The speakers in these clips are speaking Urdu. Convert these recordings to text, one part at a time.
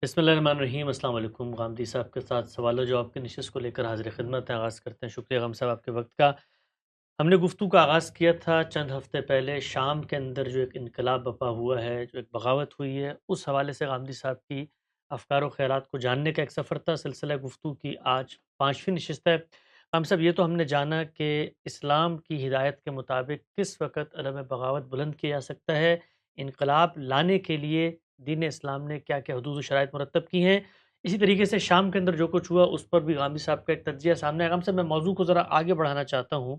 بسم اللہ الرحمن الرحیم۔ السلام علیکم۔ غامدی صاحب کے ساتھ سوال و جواب کی نشست کو لے کر حاضر خدمت ہے، آغاز کرتے ہیں۔ شکریہ غام صاحب آپ کے وقت کا۔ ہم نے گفتگو کا آغاز کیا تھا چند ہفتے پہلے شام کے اندر جو ایک انقلاب بپا ہوا ہے، جو ایک بغاوت ہوئی ہے، اس حوالے سے غامدی صاحب کی افکار و خیالات کو جاننے کا ایک سفر تھا۔ سلسلہ گفتگو کی آج 5ویں نشست ہے۔ غام صاحب، یہ تو ہم نے جانا کہ اسلام کی ہدایت کے مطابق کس وقت علم بغاوت بلند کیا جا سکتا ہے، انقلاب لانے کے لیے دین اسلام نے کیا کیا حدود و شرائط مرتب کی ہیں۔ اسی طریقے سے شام کے اندر جو کچھ ہوا اس پر بھی غامدی صاحب کا ایک تجزیہ سامنے ہے۔ غام صاحب، میں موضوع کو ذرا آگے بڑھانا چاہتا ہوں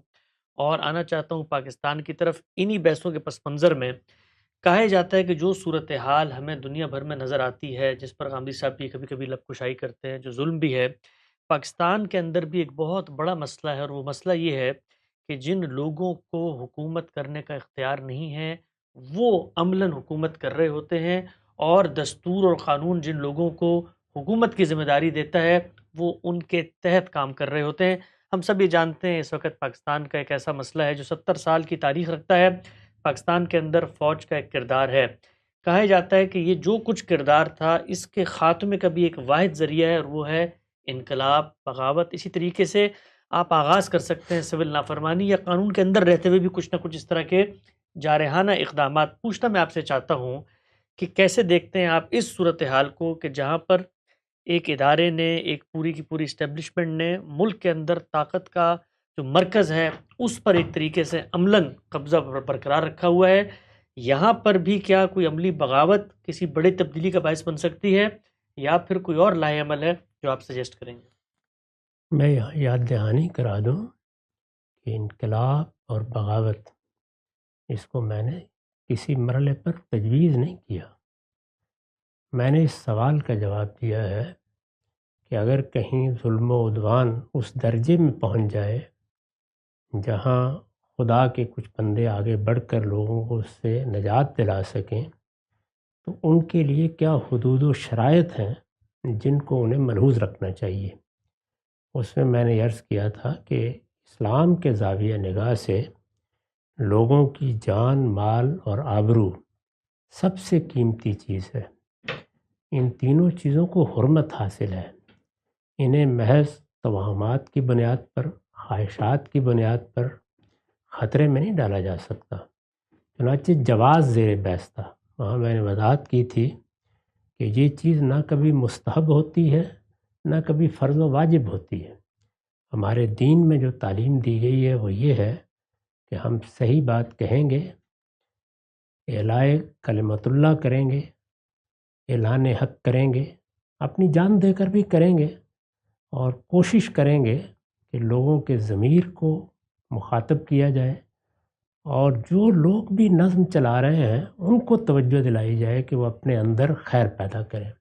اور آنا چاہتا ہوں پاکستان کی طرف۔ انہی بحثوں کے پس منظر میں کہا جاتا ہے کہ جو صورتحال ہمیں دنیا بھر میں نظر آتی ہے، جس پر غامدی صاحب بھی کبھی کبھی لب کشائی کرتے ہیں، جو ظلم بھی ہے، پاکستان کے اندر بھی ایک بہت بڑا مسئلہ ہے، اور وہ مسئلہ یہ ہے کہ جن لوگوں کو حکومت کرنے کا اختیار نہیں ہے وہ عملاً حکومت کر رہے ہوتے ہیں، اور دستور اور قانون جن لوگوں کو حکومت کی ذمہ داری دیتا ہے وہ ان کے تحت کام کر رہے ہوتے ہیں۔ ہم سب یہ جانتے ہیں اس وقت پاکستان کا ایک ایسا مسئلہ ہے جو 70 سال کی تاریخ رکھتا ہے۔ پاکستان کے اندر فوج کا ایک کردار ہے۔ کہا جاتا ہے کہ یہ جو کچھ کردار تھا اس کے خاتمے کا بھی ایک واحد ذریعہ ہے، اور وہ ہے انقلاب، بغاوت۔ اسی طریقے سے آپ آغاز کر سکتے ہیں سول نافرمانی یا قانون کے اندر رہتے ہوئے بھی کچھ نہ کچھ اس طرح کے جارحانہ اقدامات۔ پوچھنا میں آپ سے چاہتا ہوں کہ کیسے دیکھتے ہیں آپ اس صورتحال کو کہ جہاں پر ایک ادارے نے، ایک پوری کی پوری اسٹیبلشمنٹ نے ملک کے اندر طاقت کا جو مرکز ہے اس پر ایک طریقے سے عملاً قبضہ برقرار رکھا ہوا ہے۔ یہاں پر بھی کیا کوئی عملی بغاوت کسی بڑی تبدیلی کا باعث بن سکتی ہے، یا پھر کوئی اور لائحہ عمل ہے جو آپ سجیسٹ کریں گے؟ میں یہاں یاد دہانی کرا دوں کہ انقلاب اور بغاوت اس کو میں نے کسی مرحلے پر تجویز نہیں کیا۔ میں نے اس سوال کا جواب دیا ہے کہ اگر کہیں ظلم و عدوان اس درجے میں پہنچ جائے جہاں خدا کے کچھ بندے آگے بڑھ کر لوگوں کو اس سے نجات دلا سکیں، تو ان کے لیے کیا حدود و شرائط ہیں جن کو انہیں ملحوظ رکھنا چاہیے۔ اس میں نے عرض کیا تھا کہ اسلام کے زاویہ نگاہ سے لوگوں کی جان، مال اور آبرو سب سے قیمتی چیز ہے۔ ان تینوں چیزوں کو حرمت حاصل ہے۔ انہیں محض توہمات کی بنیاد پر، خواہشات کی بنیاد پر خطرے میں نہیں ڈالا جا سکتا۔ چنانچہ جواز زیر بحث تھا۔ وہاں میں نے وضاحت کی تھی کہ یہ چیز نہ کبھی مستحب ہوتی ہے، نہ کبھی فرض و واجب ہوتی ہے۔ ہمارے دین میں جو تعلیم دی گئی ہے وہ یہ ہے کہ ہم صحیح بات کہیں گے، اعلائے کلمت اللہ کریں گے، اعلان حق کریں گے، اپنی جان دے کر بھی کریں گے، اور کوشش کریں گے کہ لوگوں کے ضمیر کو مخاطب کیا جائے، اور جو لوگ بھی نظم چلا رہے ہیں ان کو توجہ دلائی جائے کہ وہ اپنے اندر خیر پیدا کریں۔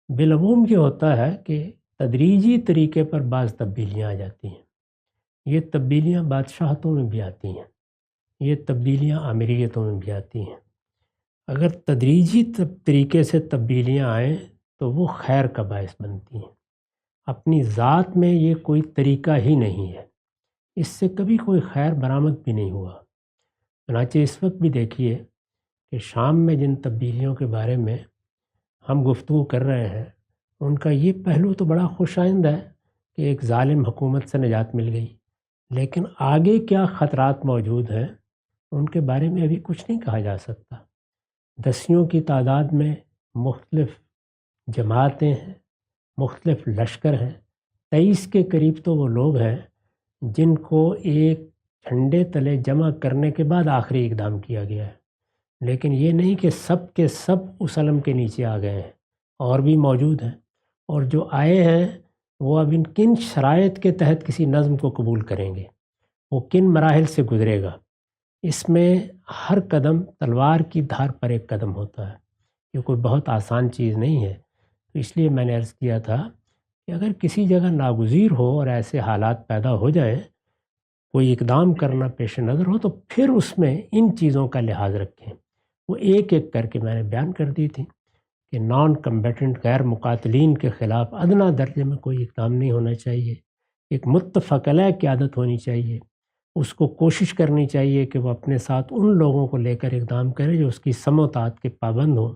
بالعموم یہ ہوتا ہے کہ تدریجی طریقے پر بعض تبدیلیاں آ جاتی ہیں۔ یہ تبدیلیاں بادشاہتوں میں بھی آتی ہیں، یہ تبدیلیاں امیریتوں میں بھی آتی ہیں۔ اگر تدریجی طریقے سے تبدیلیاں آئیں تو وہ خیر کا باعث بنتی ہیں۔ اپنی ذات میں یہ کوئی طریقہ ہی نہیں ہے، اس سے کبھی کوئی خیر برآمد بھی نہیں ہوا۔ چنانچہ اس وقت بھی دیکھیے کہ شام میں جن تبدیلیوں کے بارے میں ہم گفتگو کر رہے ہیں ان کا یہ پہلو تو بڑا خوش آئند ہے کہ ایک ظالم حکومت سے نجات مل گئی، لیکن آگے کیا خطرات موجود ہیں ان کے بارے میں ابھی کچھ نہیں کہا جا سکتا۔ دسیوں کی تعداد میں مختلف جماعتیں ہیں، مختلف لشکر ہیں۔ 23 کے قریب تو وہ لوگ ہیں جن کو ایک جھنڈے تلے جمع کرنے کے بعد آخری اقدام کیا گیا ہے، لیکن یہ نہیں کہ سب کے سب اس علم کے نیچے آ گئے ہیں، اور بھی موجود ہیں، اور جو آئے ہیں وہ اب ان کن شرائط کے تحت کسی نظم کو قبول کریں گے، وہ کن مراحل سے گزرے گا۔ اس میں ہر قدم تلوار کی دھار پر ایک قدم ہوتا ہے، یہ کوئی بہت آسان چیز نہیں ہے۔ تو اس لیے میں نے عرض کیا تھا کہ اگر کسی جگہ ناگزیر ہو اور ایسے حالات پیدا ہو جائیں، کوئی اقدام کرنا پیش نظر ہو، تو پھر اس میں ان چیزوں کا لحاظ رکھیں۔ وہ ایک ایک کر کے میں نے بیان کر دی تھی کہ نان کمبیٹنٹ، غیر مقاتلین کے خلاف ادنیٰ درجے میں کوئی اقدام نہیں ہونا چاہیے۔ ایک متفق علیہ قیادت ہونی چاہیے، اس کو کوشش کرنی چاہیے کہ وہ اپنے ساتھ ان لوگوں کو لے کر اقدام کرے جو اس کی سمع و طاعت کے پابند ہوں،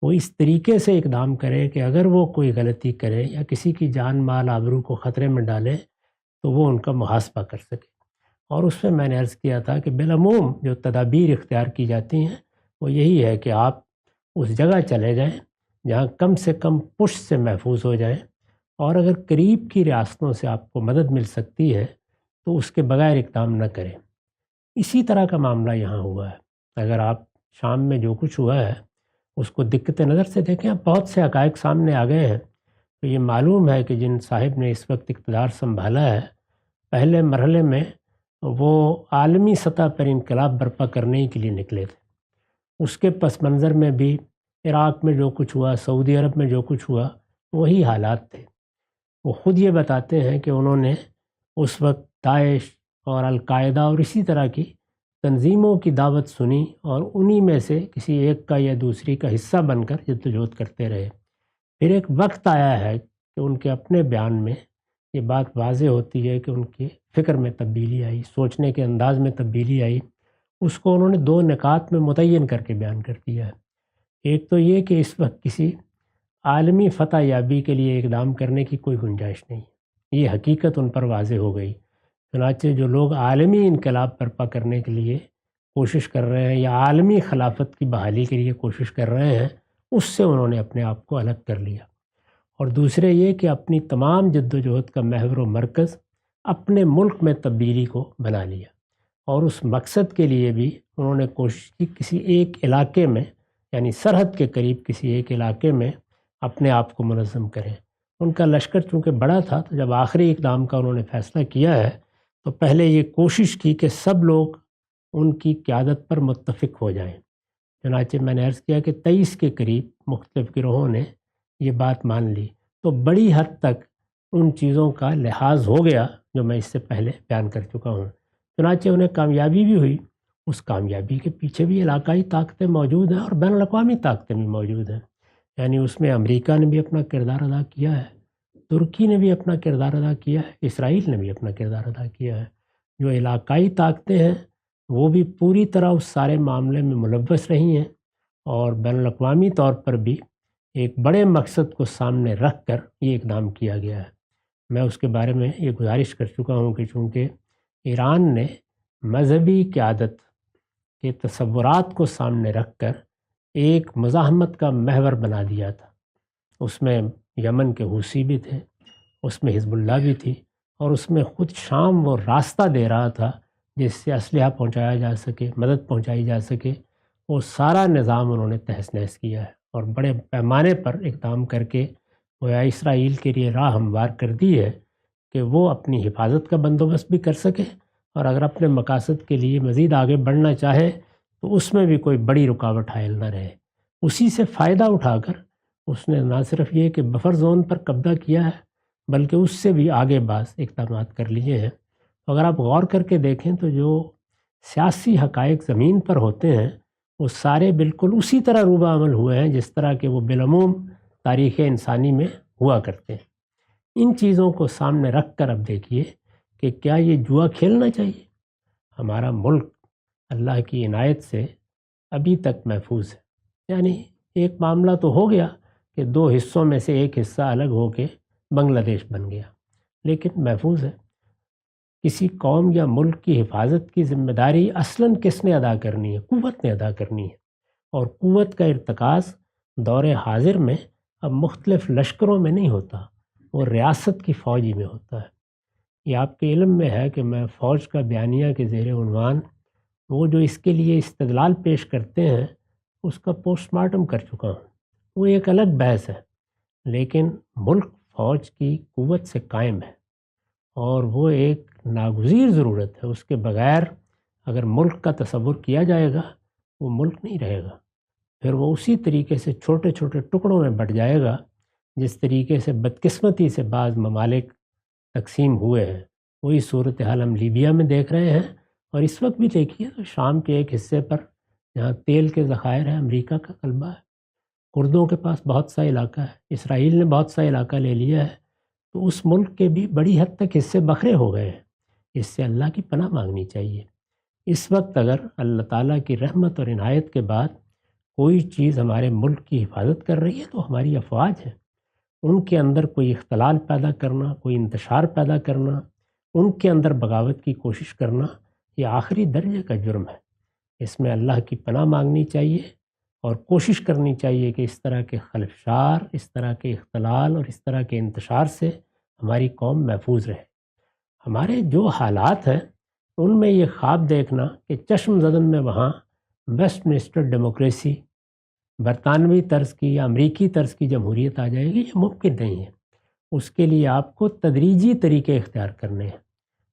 وہ اس طریقے سے اقدام کرے کہ اگر وہ کوئی غلطی کرے یا کسی کی جان مال آبرو کو خطرے میں ڈالے تو وہ ان کا محاسبہ کر سکے۔ اور اس میں نے عرض کیا تھا کہ بالعموم جو تدابیر اختیار کی جاتی ہیں وہ یہی ہے کہ آپ اس جگہ چلے جائیں جہاں کم سے کم پشت سے محفوظ ہو جائیں، اور اگر قریب کی ریاستوں سے آپ کو مدد مل سکتی ہے تو اس کے بغیر اقدام نہ کریں۔ اسی طرح کا معاملہ یہاں ہوا ہے۔ اگر آپ شام میں جو کچھ ہوا ہے اس کو دقت نظر سے دیکھیں، اب بہت سے حقائق سامنے آ گئے ہیں، تو یہ معلوم ہے کہ جن صاحب نے اس وقت اقتدار سنبھالا ہے، پہلے مرحلے میں وہ عالمی سطح پر انقلاب برپا کرنے کے لیے نکلے تھے۔ اس کے پس منظر میں بھی عراق میں جو کچھ ہوا، سعودی عرب میں جو کچھ ہوا، وہی حالات تھے۔ وہ خود یہ بتاتے ہیں کہ انہوں نے اس وقت داعش اور القاعدہ اور اسی طرح کی تنظیموں کی دعوت سنی اور انہی میں سے کسی ایک کا یا دوسری کا حصہ بن کر جدوجہد کرتے رہے۔ پھر ایک وقت آیا ہے کہ ان کے اپنے بیان میں یہ بات واضح ہوتی ہے کہ ان کی فکر میں تبدیلی آئی، سوچنے کے انداز میں تبدیلی آئی۔ اس کو انہوں نے دو نکات میں متعین کر کے بیان کر دیا ہے۔ ایک تو یہ کہ اس وقت کسی عالمی فتح یابی کے لیے اقدام کرنے کی کوئی گنجائش نہیں، یہ حقیقت ان پر واضح ہو گئی۔ چنانچہ جو لوگ عالمی انقلاب برپا کرنے کے لیے کوشش کر رہے ہیں یا عالمی خلافت کی بحالی کے لیے کوشش کر رہے ہیں، اس سے انہوں نے اپنے آپ کو الگ کر لیا۔ اور دوسرے یہ کہ اپنی تمام جد و جہد کا محور و مرکز اپنے ملک میں تبدیلی کو بنا لیا، اور اس مقصد کے لیے بھی انہوں نے کوشش کی کسی ایک علاقے میں، یعنی سرحد کے قریب کسی ایک علاقے میں اپنے آپ کو منظم کریں۔ ان کا لشکر چونکہ بڑا تھا، تو جب آخری اقدام کا انہوں نے فیصلہ کیا ہے تو پہلے یہ کوشش کی کہ سب لوگ ان کی قیادت پر متفق ہو جائیں۔ چنانچہ میں نے عرض کیا کہ 23 کے قریب مختلف گروہوں نے یہ بات مان لی، تو بڑی حد تک ان چیزوں کا لحاظ ہو گیا جو میں اس سے پہلے بیان کر چکا ہوں۔ چنانچہ انہیں کامیابی بھی ہوئی۔ اس کامیابی کے پیچھے بھی علاقائی طاقتیں موجود ہیں اور بین الاقوامی طاقتیں بھی موجود ہیں، یعنی اس میں امریکہ نے بھی اپنا کردار ادا کیا ہے، ترکی نے بھی اپنا کردار ادا کیا ہے، اسرائیل نے بھی اپنا کردار ادا کیا ہے۔ جو علاقائی طاقتیں ہیں وہ بھی پوری طرح اس سارے معاملے میں ملوث رہی ہیں، اور بین الاقوامی طور پر بھی ایک بڑے مقصد کو سامنے رکھ کر یہ اقدام کیا گیا ہے۔ میں اس کے بارے میں یہ گزارش کر چکا ہوں کہ چونکہ ایران نے مذہبی قیادت کے تصورات کو سامنے رکھ کر ایک مزاحمت کا محور بنا دیا تھا، اس میں یمن کے حوثی بھی تھے، اس میں حزب اللہ بھی تھی، اور اس میں خود شام وہ راستہ دے رہا تھا جس سے اسلحہ پہنچایا جا سکے، مدد پہنچائی جا سکے۔ وہ سارا نظام انہوں نے تہس نہس کیا ہے اور بڑے پیمانے پر اقدام کر کے گویا اسرائیل کے لیے راہ ہموار کر دی ہے کہ وہ اپنی حفاظت کا بندوبست بھی کر سکے، اور اگر اپنے مقاصد کے لیے مزید آگے بڑھنا چاہے تو اس میں بھی کوئی بڑی رکاوٹ حائل نہ رہے۔ اسی سے فائدہ اٹھا کر اس نے نہ صرف یہ کہ بفر زون پر قبضہ کیا ہے بلکہ اس سے بھی آگے بعض اقدامات کر لیے ہیں۔ اگر آپ غور کر کے دیکھیں تو جو سیاسی حقائق زمین پر ہوتے ہیں وہ سارے بالکل اسی طرح روبہ عمل ہوئے ہیں جس طرح کہ وہ بالعموم تاریخ انسانی میں ہوا کرتے ہیں۔ ان چیزوں کو سامنے رکھ کر اب دیکھیے کہ کیا یہ جوا کھیلنا چاہیے؟ ہمارا ملک اللہ کی عنایت سے ابھی تک محفوظ ہے، یعنی ایک معاملہ تو ہو گیا کہ دو حصوں میں سے ایک حصہ الگ ہو کے بنگلہ دیش بن گیا، لیکن محفوظ ہے۔ کسی قوم یا ملک کی حفاظت کی ذمہ داری اصلاً کس نے ادا کرنی ہے؟ قوت نے ادا کرنی ہے، اور قوت کا ارتکاز دور حاضر میں اب مختلف لشکروں میں نہیں ہوتا، وہ ریاست کی فوجی میں ہوتا ہے۔ یہ آپ کے علم میں ہے کہ میں فوج کا بیانیہ کے زیر عنوان وہ جو اس کے لیے استدلال پیش کرتے ہیں اس کا پوسٹ مارٹم کر چکا ہوں۔ وہ ایک الگ بحث ہے، لیکن ملک فوج کی قوت سے قائم ہے، اور وہ ایک ناگزیر ضرورت ہے۔ اس کے بغیر اگر ملک کا تصور کیا جائے گا وہ ملک نہیں رہے گا، پھر وہ اسی طریقے سے چھوٹے چھوٹے ٹکڑوں میں بٹ جائے گا جس طریقے سے بدقسمتی سے بعض ممالک تقسیم ہوئے ہیں۔ وہی صورتحال ہم لیبیا میں دیکھ رہے ہیں، اور اس وقت بھی دیکھیے تو شام کے ایک حصے پر جہاں تیل کے ذخائر ہیں امریکہ کا غلبہ ہے، کردوں کے پاس بہت سا علاقہ ہے، اسرائیل نے بہت سا علاقہ لے لیا ہے، تو اس ملک کے بھی بڑی حد تک حصے بکھرے ہو گئے ہیں۔ اس سے اللہ کی پناہ مانگنی چاہیے۔ اس وقت اگر اللہ تعالیٰ کی رحمت اور عنایت کے بعد کوئی چیز ہمارے ملک کی حفاظت کر رہی ہے تو ہماری افواج ہے. ان کے اندر کوئی اختلال پیدا کرنا، کوئی انتشار پیدا کرنا، ان کے اندر بغاوت کی کوشش کرنا، یہ آخری درجے کا جرم ہے. اس میں اللہ کی پناہ مانگنی چاہیے اور کوشش کرنی چاہیے کہ اس طرح کے خلفشار، اس طرح کے اختلال اور اس طرح کے انتشار سے ہماری قوم محفوظ رہے. ہمارے جو حالات ہیں ان میں یہ خواب دیکھنا کہ چشم زدن میں وہاں ویسٹ منسٹر ڈیموکریسی، برطانوی طرز کی یا امریکی طرز کی جمہوریت آ جائے گی، یہ ممکن نہیں ہے. اس کے لیے آپ کو تدریجی طریقے اختیار کرنے ہیں.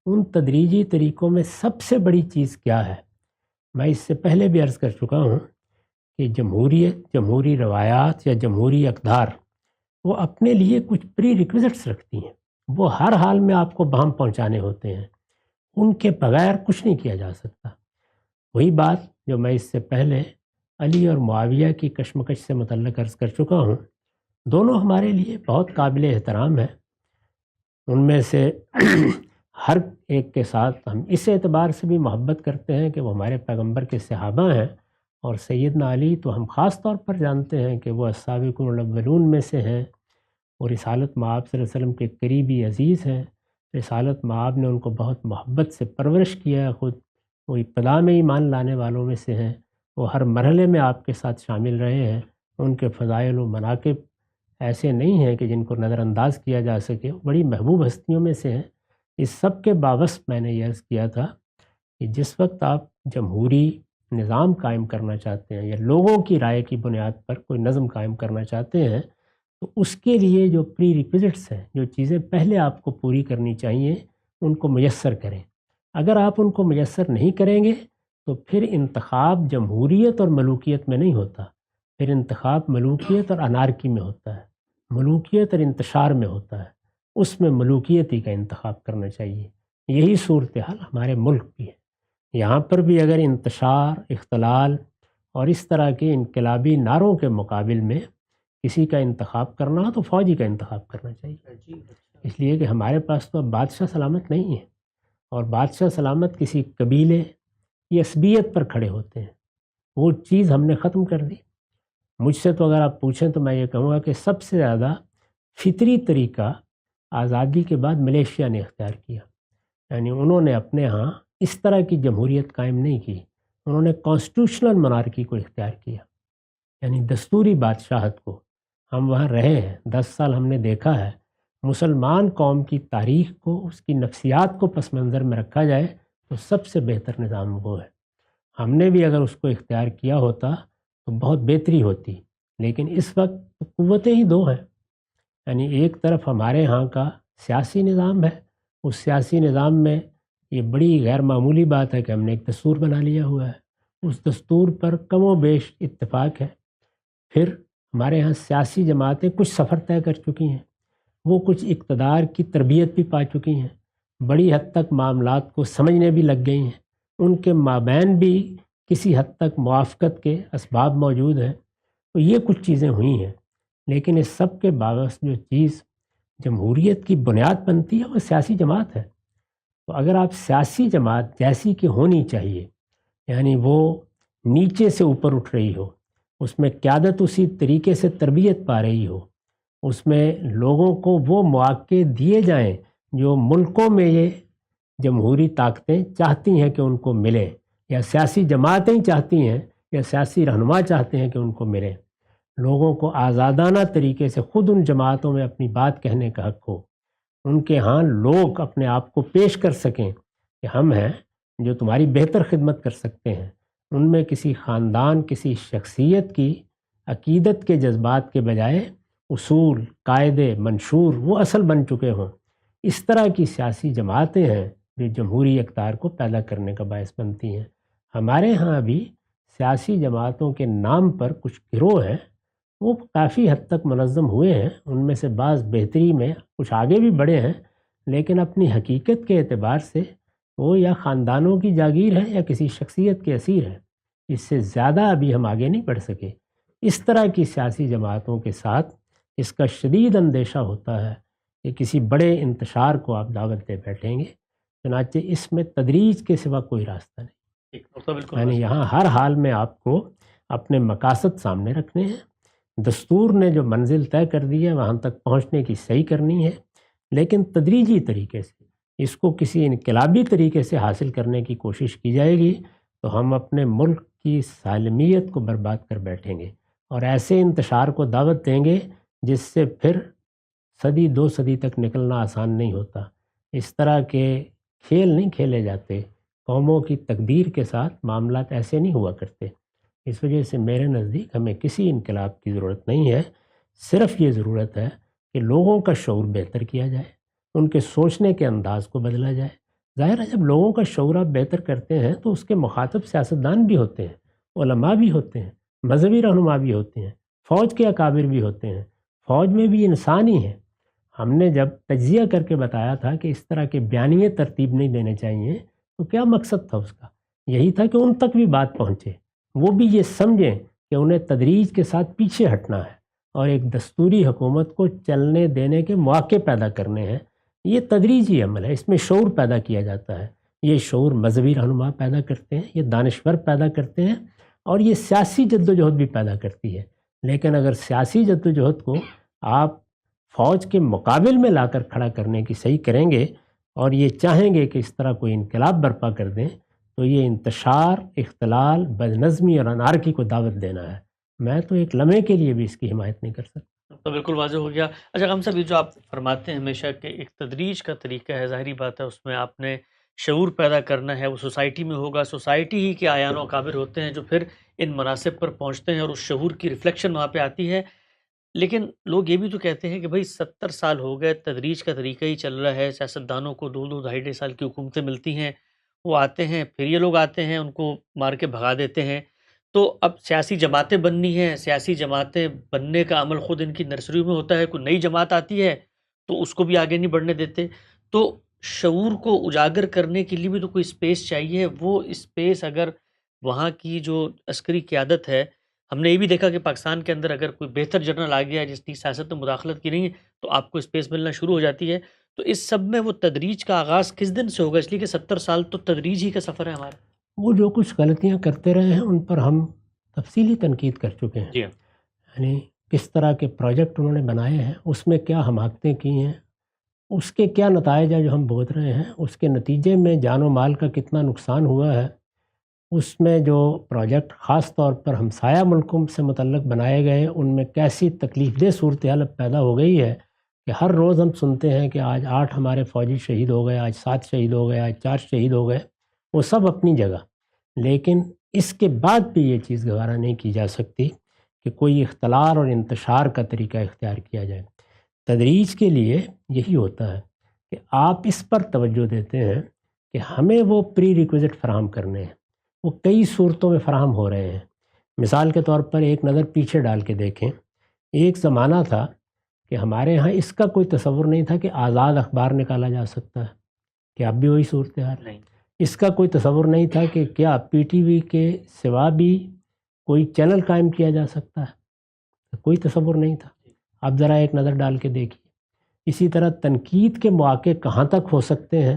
ان تدریجی طریقوں میں سب سے بڑی چیز کیا ہے؟ میں اس سے پہلے بھی عرض کر چکا ہوں کہ جمہوریت، جمہوری روایات یا جمہوری اقدار وہ اپنے لیے کچھ پری ریکوزٹس رکھتی ہیں. وہ ہر حال میں آپ کو بہم پہنچانے ہوتے ہیں. ان کے بغیر کچھ نہیں کیا جا سکتا. وہی بات جو میں اس سے پہلے علی اور معاویہ کی کشمکش سے متعلق عرض کر چکا ہوں، دونوں ہمارے لیے بہت قابل احترام ہے. ان میں سے ہر ایک کے ساتھ ہم اس اعتبار سے بھی محبت کرتے ہیں کہ وہ ہمارے پیغمبر کے صحابہ ہیں، اور سیدنا علی تو ہم خاص طور پر جانتے ہیں کہ وہ السابقون الاولون میں سے ہیں، اور رسالت مآب صلی اللہ علیہ وسلم کے قریبی عزیز ہیں. رسالت مآب نے ان کو بہت محبت سے پرورش کیا ہے. خود وہ ابتدا میں ایمان لانے والوں میں سے ہیں. وہ ہر مرحلے میں آپ کے ساتھ شامل رہے ہیں. ان کے فضائل و مناقب ایسے نہیں ہیں کہ جن کو نظر انداز کیا جا سکے. بڑی محبوب ہستیوں میں سے ہیں. اس سب کے باوجود میں نے یہ عرض کیا تھا کہ جس وقت آپ جمہوری نظام قائم کرنا چاہتے ہیں یا لوگوں کی رائے کی بنیاد پر کوئی نظم قائم کرنا چاہتے ہیں، تو اس کے لیے جو پری ریکوزٹس ہیں، جو چیزیں پہلے آپ کو پوری کرنی چاہیے، ان کو میسر کریں. اگر آپ ان کو میسر نہیں کریں گے تو پھر انتخاب جمہوریت اور ملوکیت میں نہیں ہوتا. پھر انتخاب ملوکیت اور انارکی میں ہوتا ہے، ملوکیت اور انتشار میں ہوتا ہے. اس میں ملوکیت ہی کا انتخاب کرنا چاہیے. یہی صورتحال ہمارے ملک بھی ہے. یہاں پر بھی اگر انتشار، اختلال اور اس طرح کے انقلابی نعروں کے مقابل میں کسی کا انتخاب کرنا ہو تو فوجی کا انتخاب کرنا چاہیے. اس لیے کہ ہمارے پاس تو اب بادشاہ سلامت نہیں ہے، اور بادشاہ سلامت کسی قبیلے یا عصبیت پر کھڑے ہوتے ہیں. وہ چیز ہم نے ختم کر دی. مجھ سے تو اگر آپ پوچھیں تو میں یہ کہوں گا کہ سب سے زیادہ فطری طریقہ آزادی کے بعد ملیشیا نے اختیار کیا. یعنی انہوں نے اپنے ہاں اس طرح کی جمہوریت قائم نہیں کی، انہوں نے کانسٹیٹیوشنل monarchy کو اختیار کیا، یعنی دستوری بادشاہت کو. ہم وہاں رہے ہیں، 10 سال ہم نے دیکھا ہے. مسلمان قوم کی تاریخ کو، اس کی نفسیات کو پس منظر میں رکھا جائے تو سب سے بہتر نظام وہ ہے. ہم نے بھی اگر اس کو اختیار کیا ہوتا تو بہت بہتری ہوتی. لیکن اس وقت قوتیں ہی دو ہیں. یعنی ایک طرف ہمارے ہاں کا سیاسی نظام ہے، اس سیاسی نظام میں یہ بڑی غیر معمولی بات ہے کہ ہم نے ایک دستور بنا لیا ہوا ہے. اس دستور پر کم و بیش اتفاق ہے. پھر ہمارے ہاں سیاسی جماعتیں کچھ سفر طے کر چکی ہیں، وہ کچھ اقتدار کی تربیت بھی پا چکی ہیں، بڑی حد تک معاملات کو سمجھنے بھی لگ گئی ہیں. ان کے مابین بھی کسی حد تک موافقت کے اسباب موجود ہیں. تو یہ کچھ چیزیں ہوئی ہیں. لیکن اس سب کے باوجود جو چیز جمہوریت کی بنیاد بنتی ہے وہ سیاسی جماعت ہے. تو اگر آپ سیاسی جماعت جیسی کہ ہونی چاہیے، یعنی وہ نیچے سے اوپر اٹھ رہی ہو، اس میں قیادت اسی طریقے سے تربیت پا رہی ہو، اس میں لوگوں کو وہ مواقع دیے جائیں جو ملکوں میں یہ جمہوری طاقتیں چاہتی ہیں کہ ان کو ملیں، یا سیاسی جماعتیں چاہتی ہیں یا سیاسی رہنما چاہتے ہیں کہ ان کو ملیں. لوگوں کو آزادانہ طریقے سے خود ان جماعتوں میں اپنی بات کہنے کا حق ہو. ان کے ہاں لوگ اپنے آپ کو پیش کر سکیں کہ ہم ہیں جو تمہاری بہتر خدمت کر سکتے ہیں. ان میں کسی خاندان، کسی شخصیت کی عقیدت کے جذبات کے بجائے اصول، قاعدے، منشور وہ اصل بن چکے ہوں. اس طرح کی سیاسی جماعتیں ہیں جو جمہوری اقدار کو پیدا کرنے کا باعث بنتی ہیں. ہمارے ہاں بھی سیاسی جماعتوں کے نام پر کچھ گروہ ہیں، وہ کافی حد تک منظم ہوئے ہیں. ان میں سے بعض بہتری میں کچھ آگے بھی بڑھے ہیں، لیکن اپنی حقیقت کے اعتبار سے وہ یا خاندانوں کی جاگیر ہے یا کسی شخصیت کے اسیر ہے. اس سے زیادہ ابھی ہم آگے نہیں بڑھ سکے. اس طرح کی سیاسی جماعتوں کے ساتھ اس کا شدید اندیشہ ہوتا ہے کہ کسی بڑے انتشار کو آپ دعوت دے بیٹھیں گے. چنانچہ اس میں تدریج کے سوا کوئی راستہ نہیں. ایک نقطہ بالکل یعنی واضح یہاں ہر حال میں آپ کو اپنے مقاصد سامنے رکھنے ہیں، دستور نے جو منزل طے کر دی ہے وہاں تک پہنچنے کی صحیح کرنی ہے، لیکن تدریجی طریقے سے اس کو کسی انقلابی طریقے سے حاصل کرنے کی کوشش کی جائے گی تو ہم اپنے ملک کی سالمیت کو برباد کر بیٹھیں گے اور ایسے انتشار کو دعوت دیں گے جس سے پھر صدی 2 صدی تک نکلنا آسان نہیں ہوتا۔ اس طرح کے کھیل نہیں کھیلے جاتے، قوموں کی تقدیر کے ساتھ معاملات ایسے نہیں ہوا کرتے۔ اس وجہ سے میرے نزدیک ہمیں کسی انقلاب کی ضرورت نہیں ہے، صرف یہ ضرورت ہے کہ لوگوں کا شعور بہتر کیا جائے، ان کے سوچنے کے انداز کو بدلا جائے۔ ظاہر ہے جب لوگوں کا شعور آپ بہتر کرتے ہیں تو اس کے مخاطب سیاستدان بھی ہوتے ہیں، علماء بھی ہوتے ہیں، مذہبی رہنما بھی ہوتے ہیں، فوج کے اکابر بھی ہوتے ہیں، فوج میں بھی انسان ہی ہیں۔ ہم نے جب تجزیہ کر کے بتایا تھا کہ اس طرح کے بیانیے ترتیب نہیں دینے چاہیے تو کیا مقصد تھا اس کا؟ یہی تھا کہ ان تک بھی بات پہنچے، وہ بھی یہ سمجھیں کہ انہیں تدریج کے ساتھ پیچھے ہٹنا ہے اور ایک دستوری حکومت کو چلنے دینے کے مواقع پیدا کرنے ہیں۔ یہ تدریجی عمل ہے، اس میں شعور پیدا کیا جاتا ہے۔ یہ شعور مذہبی رہنما پیدا کرتے ہیں، یہ دانشور پیدا کرتے ہیں اور یہ سیاسی جدوجہد بھی پیدا کرتی ہے۔ لیکن اگر سیاسی جدوجہد کو آپ فوج کے مقابل میں لا کر کھڑا کرنے کی صحیح کریں گے اور یہ چاہیں گے کہ اس طرح کوئی انقلاب برپا کر دیں تو یہ انتشار، اختلال، بدنظمی اور انارکی کو دعوت دینا ہے۔ میں تو ایک لمحے کے لیے بھی اس کی حمایت نہیں کر سکتا۔ تو بالکل واضح ہو گیا۔ اچھا غم صاحب، یہ جو آپ فرماتے ہیں ہمیشہ کہ ایک تدریج کا طریقہ ہے، ظاہری بات ہے اس میں آپ نے شعور پیدا کرنا ہے، وہ سوسائٹی میں ہوگا، سوسائٹی ہی کے اعیان و اکابر ہوتے ہیں جو پھر ان مناصب پر پہنچتے ہیں اور اس شعور کی ریفلیکشن وہاں پہ آتی ہے۔ لیکن لوگ یہ بھی تو کہتے ہیں کہ بھائی 70 سال ہو گئے، تدریج کا طریقہ ہی چل رہا ہے، سیاستدانوں کو 2 2 2.5 سال کی حکومتیں ملتی ہیں، وہ آتے ہیں پھر یہ لوگ آتے ہیں ان کو مار کے بھگا دیتے ہیں۔ تو اب سیاسی جماعتیں بننی ہیں، سیاسی جماعتیں بننے کا عمل خود ان کی نرسریوں میں ہوتا ہے، کوئی نئی جماعت آتی ہے تو اس کو بھی آگے نہیں بڑھنے دیتے۔ تو شعور کو اجاگر کرنے کے لیے بھی تو کوئی اسپیس چاہیے، وہ اسپیس اگر وہاں کی جو عسکری قیادت ہے، ہم نے یہ بھی دیکھا کہ پاکستان کے اندر اگر کوئی بہتر جنرل آ گیا جس نے سیاست میں مداخلت کی نہیں ہے تو آپ کو اسپیس ملنا شروع ہو جاتی ہے۔ تو اس سب میں وہ تدریج کا آغاز کس دن سے ہوگا؟ اس لیے کہ 70 سال تو تدریج ہی کا سفر ہے ہمارا۔ وہ جو کچھ غلطیاں کرتے رہے ہیں ان پر ہم تفصیلی تنقید کر چکے ہیں، جی یعنی کس طرح کے پروجیکٹ انہوں نے بنائے ہیں، اس میں کیا حماقتیں کی ہیں، اس کے کیا نتائج ہیں جو ہم بھگت رہے ہیں، اس کے نتیجے میں جان و مال کا کتنا نقصان ہوا ہے، اس میں جو پروجیکٹ خاص طور پر ہمسایہ ملکوں سے متعلق بنائے گئے ان میں کیسی تکلیف دہ صورتحال اب پیدا ہو گئی ہے کہ ہر روز ہم سنتے ہیں کہ آج 8 ہمارے فوجی شہید ہو گئے، آج 7 شہید ہو گئے، آج 4 شہید ہو گئے۔ وہ سب اپنی جگہ، لیکن اس کے بعد بھی یہ چیز گوارا نہیں کی جا سکتی کہ کوئی اختلال اور انتشار کا طریقہ اختیار کیا جائے۔ تدریج کے لیے یہی ہوتا ہے کہ آپ اس پر توجہ دیتے ہیں کہ ہمیں وہ پری ریکویزٹ فراہم کرنے ہیں، وہ کئی صورتوں میں فراہم ہو رہے ہیں۔ مثال کے طور پر ایک نظر پیچھے ڈال کے دیکھیں، ایک زمانہ تھا کہ ہمارے ہاں اس کا کوئی تصور نہیں تھا کہ آزاد اخبار نکالا جا سکتا ہے، کہ اب بھی وہی صورتحال ہے۔ اس کا کوئی تصور نہیں تھا کہ کیا پی ٹی وی کے سوا بھی کوئی چینل قائم کیا جا سکتا ہے، کوئی تصور نہیں تھا۔ اب ذرا ایک نظر ڈال کے دیکھیے۔ اسی طرح تنقید کے مواقع کہاں تک ہو سکتے ہیں،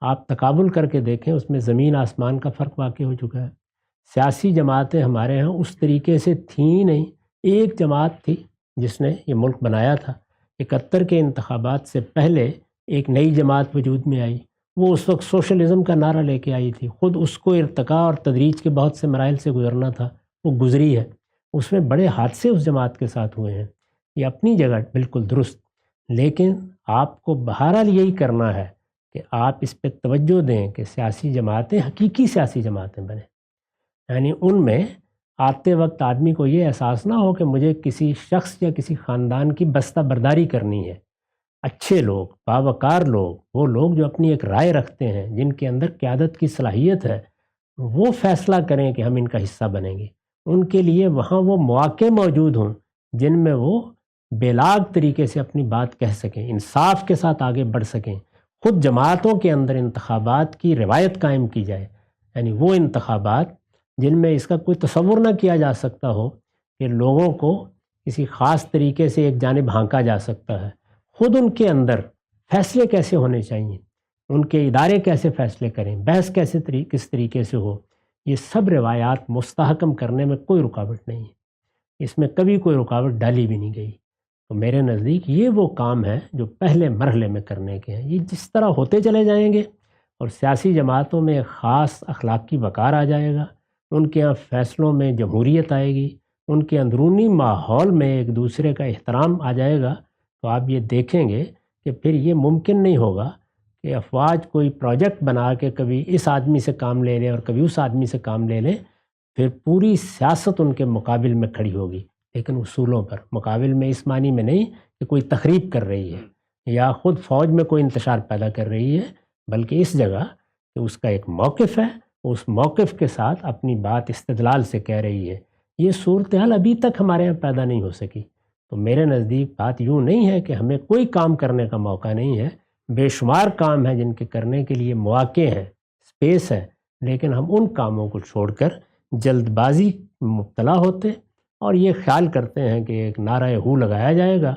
آپ تقابل کر کے دیکھیں، اس میں زمین آسمان کا فرق واقع ہو چکا ہے۔ سیاسی جماعتیں ہمارے ہاں اس طریقے سے تھیں نہیں، ایک جماعت تھی جس نے یہ ملک بنایا تھا۔ 71 کے انتخابات سے پہلے ایک نئی جماعت وجود میں آئی، وہ اس وقت سوشلزم کا نعرہ لے کے آئی تھی، خود اس کو ارتقاء اور تدریج کے بہت سے مراحل سے گزرنا تھا، وہ گزری ہے۔ اس میں بڑے حادثے اس جماعت کے ساتھ ہوئے ہیں، یہ اپنی جگہ بالکل درست، لیکن آپ کو بہرحال یہی کرنا ہے کہ آپ اس پہ توجہ دیں کہ سیاسی جماعتیں حقیقی سیاسی جماعتیں بنیں، یعنی ان میں آتے وقت آدمی کو یہ احساس نہ ہو کہ مجھے کسی شخص یا کسی خاندان کی بستہ برداری کرنی ہے۔ اچھے لوگ، باوقار لوگ، وہ لوگ جو اپنی ایک رائے رکھتے ہیں، جن کے اندر قیادت کی صلاحیت ہے، وہ فیصلہ کریں کہ ہم ان کا حصہ بنیں گے۔ ان کے لیے وہاں وہ مواقع موجود ہوں جن میں وہ بے لاگ طریقے سے اپنی بات کہہ سکیں، انصاف کے ساتھ آگے بڑھ سکیں۔ خود جماعتوں کے اندر انتخابات کی روایت قائم کی جائے، یعنی وہ انتخابات جن میں اس کا کوئی تصور نہ کیا جا سکتا ہو کہ لوگوں کو کسی خاص طریقے سے ایک جانب ہانکا جا سکتا ہے۔ خود ان کے اندر فیصلے کیسے ہونے چاہیے، ان کے ادارے کیسے فیصلے کریں، بحث کس طریقے سے ہو، یہ سب روایات مستحکم کرنے میں کوئی رکاوٹ نہیں ہے، اس میں کبھی کوئی رکاوٹ ڈالی بھی نہیں گئی۔ تو میرے نزدیک یہ وہ کام ہے جو پہلے مرحلے میں کرنے کے ہیں۔ یہ جس طرح ہوتے چلے جائیں گے اور سیاسی جماعتوں میں ایک خاص اخلاقی وقار آ جائے گا، ان کے یہاں فیصلوں میں جمہوریت آئے گی، ان کے اندرونی ماحول میں ایک دوسرے کا احترام آ جائے گا، تو آپ یہ دیکھیں گے کہ پھر یہ ممکن نہیں ہوگا کہ افواج کوئی پروجیکٹ بنا کے کبھی اس آدمی سے کام لے لیں اور کبھی اس آدمی سے کام لے لیں۔ پھر پوری سیاست ان کے مقابل میں کھڑی ہوگی، لیکن اصولوں پر۔ مقابل میں اس معنی میں نہیں کہ کوئی تخریب کر رہی ہے یا خود فوج میں کوئی انتشار پیدا کر رہی ہے، بلکہ اس جگہ کہ اس کا ایک موقف ہے، اس موقف کے ساتھ اپنی بات استدلال سے کہہ رہی ہے۔ یہ صورتحال ابھی تک ہمارے یہاں پیدا نہیں ہو سکی۔ تو میرے نزدیک بات یوں نہیں ہے کہ ہمیں کوئی کام کرنے کا موقع نہیں ہے، بے شمار کام ہیں جن کے کرنے کے لیے مواقع ہیں، اسپیس ہے، لیکن ہم ان کاموں کو چھوڑ کر جلد بازی میں مبتلا ہوتے اور یہ خیال کرتے ہیں کہ ایک نعرہ ہو لگایا جائے گا،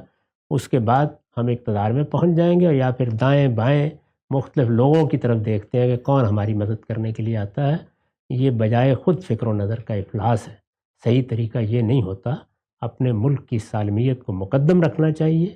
اس کے بعد ہم اقتدار میں پہنچ جائیں گے، اور یا پھر دائیں بائیں مختلف لوگوں کی طرف دیکھتے ہیں کہ کون ہماری مدد کرنے کے لیے آتا ہے۔ یہ بجائے خود فکر و نظر کا افلاس ہے۔ صحیح طریقہ یہ نہیں ہوتا۔ اپنے ملک کی سالمیت کو مقدم رکھنا چاہیے۔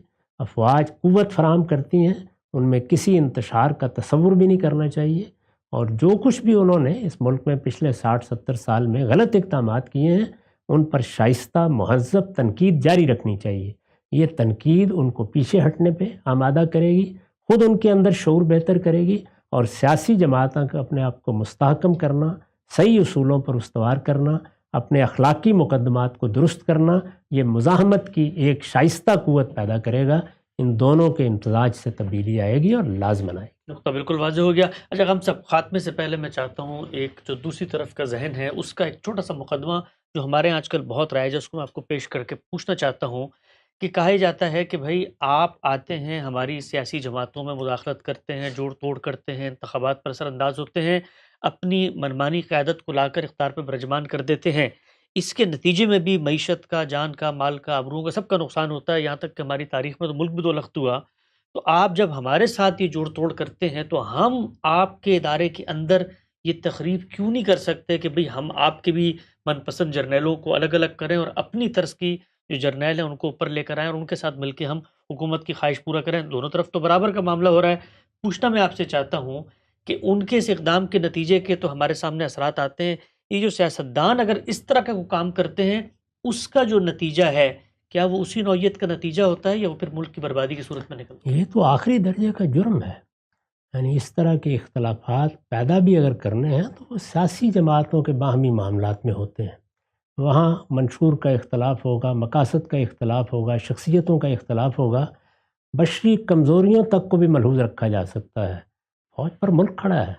افواج قوت فراہم کرتی ہیں، ان میں کسی انتشار کا تصور بھی نہیں کرنا چاہیے، اور جو کچھ بھی انہوں نے اس ملک میں پچھلے 60-70 سال میں غلط اقدامات کیے ہیں، ان پر شائستہ مہذب تنقید جاری رکھنی چاہیے۔ یہ تنقید ان کو پیچھے ہٹنے پہ آمادہ کرے گی، خود ان کے اندر شعور بہتر کرے گی، اور سیاسی جماعتوں کا اپنے آپ کو مستحکم کرنا، صحیح اصولوں پر استوار کرنا، اپنے اخلاقی مقدمات کو درست کرنا، یہ مزاحمت کی ایک شائستہ قوت پیدا کرے گا۔ ان دونوں کے امتزاج سے تبدیلی آئے گی اور لازمن آئے گی۔ نقطہ بالکل واضح ہو گیا۔ اچھا ہم سب خاتمے سے پہلے میں چاہتا ہوں ایک جو دوسری طرف کا ذہن ہے اس کا ایک چھوٹا سا مقدمہ جو ہمارے یہاں آج کل بہت رائج ہے، اس کو میں آپ کو پیش کر کے پوچھنا چاہتا ہوں کہ کہا جاتا ہے کہ بھائی آپ آتے ہیں ہماری سیاسی جماعتوں میں مداخلت کرتے ہیں، جوڑ توڑ کرتے ہیں، انتخابات پر اثر انداز ہوتے ہیں، اپنی منمانی قیادت کو لا کر اختیار پہ برجمان کر دیتے ہیں، اس کے نتیجے میں بھی معیشت کا، جان کا، مال کا، آبرو کا، سب کا نقصان ہوتا ہے، یہاں تک کہ ہماری تاریخ میں تو ملک بھی دو لخت ہوا۔ تو آپ جب ہمارے ساتھ یہ جوڑ توڑ کرتے ہیں تو ہم آپ کے ادارے کے اندر یہ تقریب کیوں نہیں کر سکتے کہ بھئی ہم آپ کے بھی من پسند جرنیلوں کو الگ الگ کریں اور اپنی طرز کی جو جرنیل ہیں ان کو اوپر لے کر آئیں اور ان کے ساتھ مل کے ہم حکومت کی خواہش پورا کریں؟ دونوں طرف تو برابر کا معاملہ ہو رہا ہے۔ پوچھنا میں آپ سے چاہتا ہوں کہ ان کے اس اقدام کے نتیجے کے تو ہمارے سامنے اثرات آتے ہیں، یہ جو سیاستدان اگر اس طرح کا کام کرتے ہیں اس کا جو نتیجہ ہے کیا وہ اسی نوعیت کا نتیجہ ہوتا ہے یا وہ پھر ملک کی بربادی کی صورت میں نکلتا ہے؟ یہ تو آخری درجے کا جرم ہے۔ یعنی اس طرح کے اختلافات پیدا بھی اگر کرنے ہیں تو وہ سیاسی جماعتوں کے باہمی معاملات میں ہوتے ہیں۔ وہاں منشور کا اختلاف ہوگا، مقاصد کا اختلاف ہوگا، شخصیتوں کا اختلاف ہوگا، بشری کمزوریوں تک کو بھی ملحوظ رکھا جا سکتا ہے۔ فوج پر ملک کھڑا ہے،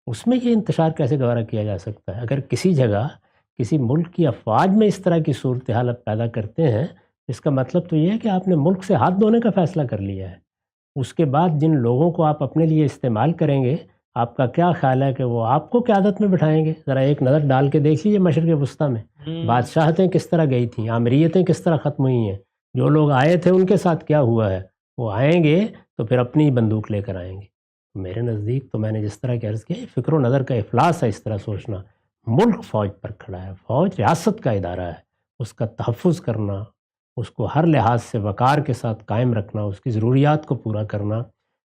اس میں یہ انتشار کیسے گوارا کیا جا سکتا ہے؟ اگر کسی جگہ کسی ملک کی افواج میں اس طرح کی صورتحال پیدا کرتے ہیں، اس کا مطلب تو یہ ہے کہ آپ نے ملک سے ہاتھ دھونے کا فیصلہ کر لیا ہے۔ اس کے بعد جن لوگوں کو آپ اپنے لیے استعمال کریں گے، آپ کا کیا خیال ہے کہ وہ آپ کو قیادت میں بٹھائیں گے؟ ذرا ایک نظر ڈال کے دیکھ لیجیے مشرق وسطیٰ میں بادشاہتیں کس طرح گئی تھیں، آمریتیں کس طرح ختم ہوئی ہیں، جو لوگ آئے تھے ان کے ساتھ کیا ہوا ہے۔ وہ آئیں گے تو پھر اپنی بندوق لے کر آئیں گے۔ میرے نزدیک تو میں نے جس طرح کی عرض کیا، فکر و نظر کا افلاس ہے اس طرح سوچنا۔ ملک فوج پر کھڑا ہے، فوج ریاست کا ادارہ ہے، اس کا تحفظ کرنا، اس کو ہر لحاظ سے وقار کے ساتھ قائم رکھنا، اس کی ضروریات کو پورا کرنا،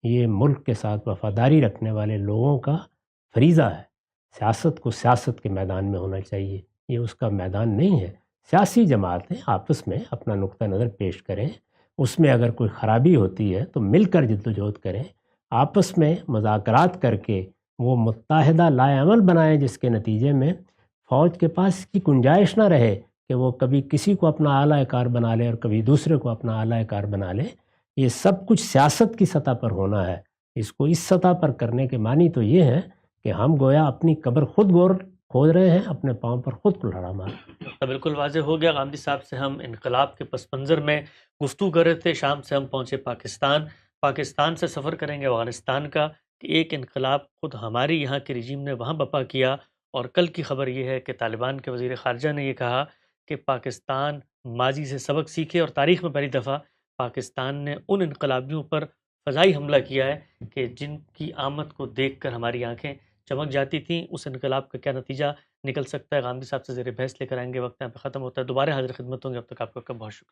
یہ ملک کے ساتھ وفاداری رکھنے والے لوگوں کا فریضہ ہے۔ سیاست کو سیاست کے میدان میں ہونا چاہیے، یہ اس کا میدان نہیں ہے۔ سیاسی جماعتیں آپس میں اپنا نقطہ نظر پیش کریں، اس میں اگر کوئی خرابی ہوتی ہے تو مل کر جدوجہد کریں، آپس میں مذاکرات کر کے وہ متحدہ لائے عمل بنائیں، جس کے نتیجے میں فوج کے پاس اس کی گنجائش نہ رہے کہ وہ کبھی کسی کو اپنا اعلیٰ کار بنا لے اور کبھی دوسرے کو اپنا اعلیٰ کار بنا لے۔ یہ سب کچھ سیاست کی سطح پر ہونا ہے۔ اس کو اس سطح پر کرنے کے معنی تو یہ ہے کہ ہم گویا اپنی قبر خود گور کھود رہے ہیں، اپنے پاؤں پر خود کلہاڑا مار رہے ہیں۔ بالکل واضح ہو گیا۔ غامدی صاحب سے ہم انقلاب کے پس منظر میں گفتگو کر رہے تھے، شام سے ہم پہنچے پاکستان سے سفر کریں گے افغانستان کا، کہ ایک انقلاب خود ہماری یہاں کے رجیم نے وہاں بپا کیا، اور کل کی خبر یہ ہے کہ طالبان کے وزیر خارجہ نے یہ کہا کہ پاکستان ماضی سے سبق سیکھے، اور تاریخ میں پہلی دفعہ پاکستان نے ان انقلابیوں پر فضائی حملہ کیا ہے کہ جن کی آمد کو دیکھ کر ہماری آنکھیں چمک جاتی تھیں۔ اس انقلاب کا کیا نتیجہ نکل سکتا ہے. غامدی صاحب سے زیر بحث لے کر آئیں گے. وقت یہاں پہ ختم ہوتا ہے. دوبارہ حاضر خدمت ہوں گے. اب تک آپ کا بہت شکریہ.